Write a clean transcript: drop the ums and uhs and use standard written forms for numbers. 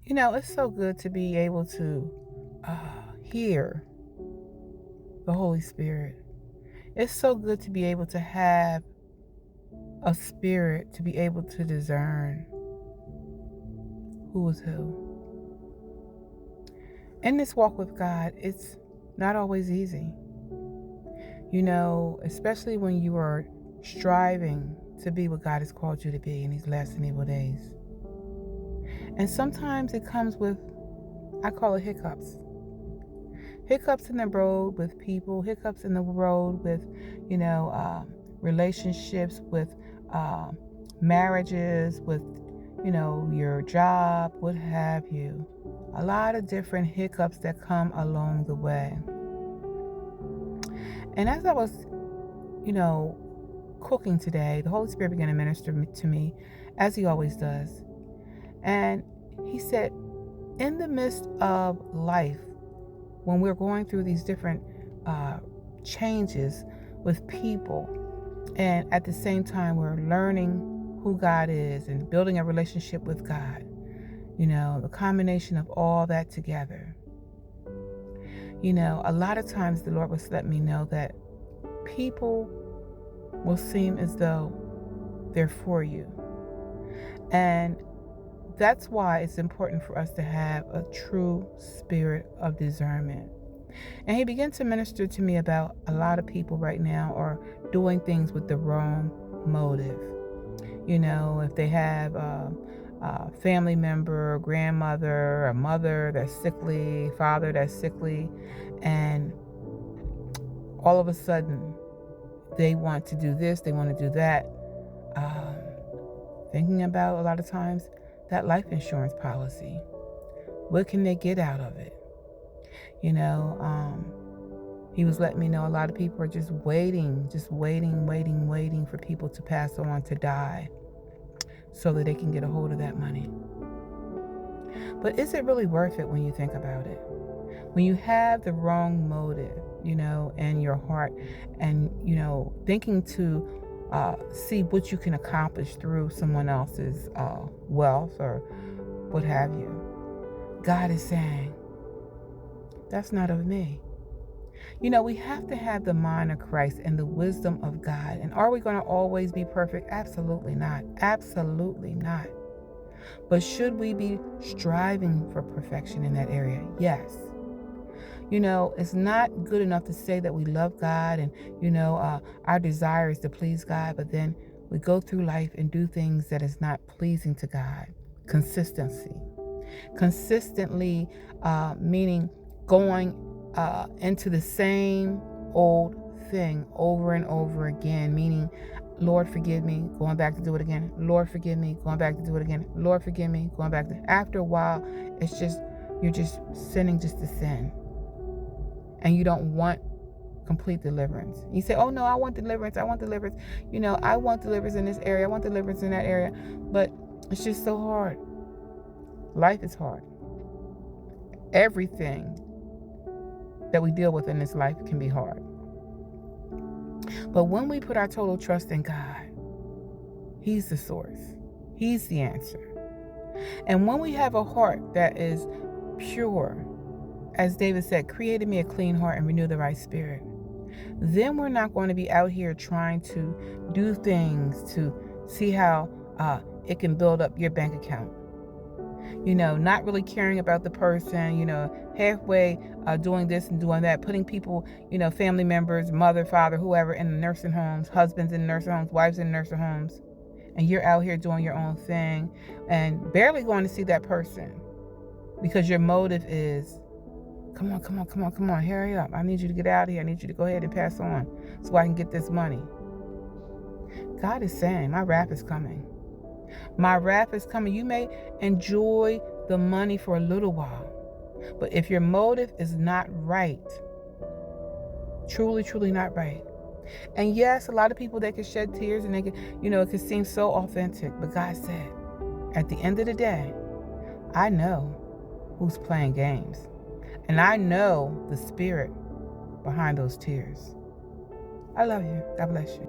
It's so good to be able to hear the Holy Spirit. It's so good to be able to have a spirit to be able to discern who is who. In this walk with God, it's not always easy. Especially when you are striving to be what God has called you to be in these last and evil days. And sometimes it comes with, I call it hiccups. Hiccups in the road with people, hiccups in the road with, relationships, with marriages, with, your job, what have you. A lot of different hiccups that come along the way. And as I was, cooking today, the Holy Spirit began to minister to me, as he always does. And he said, in the midst of life, when we're going through these different changes with people, and at the same time we're learning who God is and building a relationship with God, the combination of all that together, a lot of times the Lord was letting me know that people will seem as though they're for you. And that's why it's important for us to have a true spirit of discernment. And he began to minister to me about a lot of people right now are doing things with the wrong motive. If they have a family member, a grandmother, a mother that's sickly, father that's sickly, and all of a sudden they want to do this, they want to do that. Thinking about a lot of times that life insurance policy. What can they get out of it? He was letting me know a lot of people are just waiting for people to pass on, to die, so that they can get a hold of that money. But is it really worth it when you think about it? When you have the wrong motive, in your heart, and, thinking to see what you can accomplish through someone else's wealth or what have you. God is saying, that's not of me. We have to have the mind of Christ and the wisdom of God. And are we going to always be perfect? Absolutely not. Absolutely not. But should we be striving for perfection in that area? Yes. It's not good enough to say that we love God and, our desire is to please God, but then we go through life and do things that is not pleasing to God. Consistency. Consistently meaning going into the same old thing over and over again, meaning, Lord, forgive me, going back to do it again. Lord, forgive me, going back to do it again. Lord, forgive me, going back to. After a while, it's just, you're just sinning just to sin. And you don't want complete deliverance. You say, oh no, I want deliverance. I want deliverance. I want deliverance in this area. I want deliverance in that area. But it's just so hard. Life is hard. Everything that we deal with in this life can be hard. But when we put our total trust in God, he's the source. He's the answer. And when we have a heart that is pure, as David said, create in me a clean heart and renew the right spirit, then we're not going to be out here trying to do things to see how it can build up your bank account. Not really caring about the person, halfway doing this and doing that, putting people, family members, mother, father, whoever, in the nursing homes, husbands in nursing homes, wives in nursing homes, and you're out here doing your own thing and barely going to see that person because your motive is, come on, hurry up. I need you to get out of here. I need you to go ahead and pass on so I can get this money. God is saying, my wrath is coming. My wrath is coming. You may enjoy the money for a little while, but if your motive is not right, truly not right. And yes, a lot of people, they can shed tears and they can, it can seem so authentic, but God said, at the end of the day, I know who's playing games. And I know the spirit behind those tears. I love you. God bless you.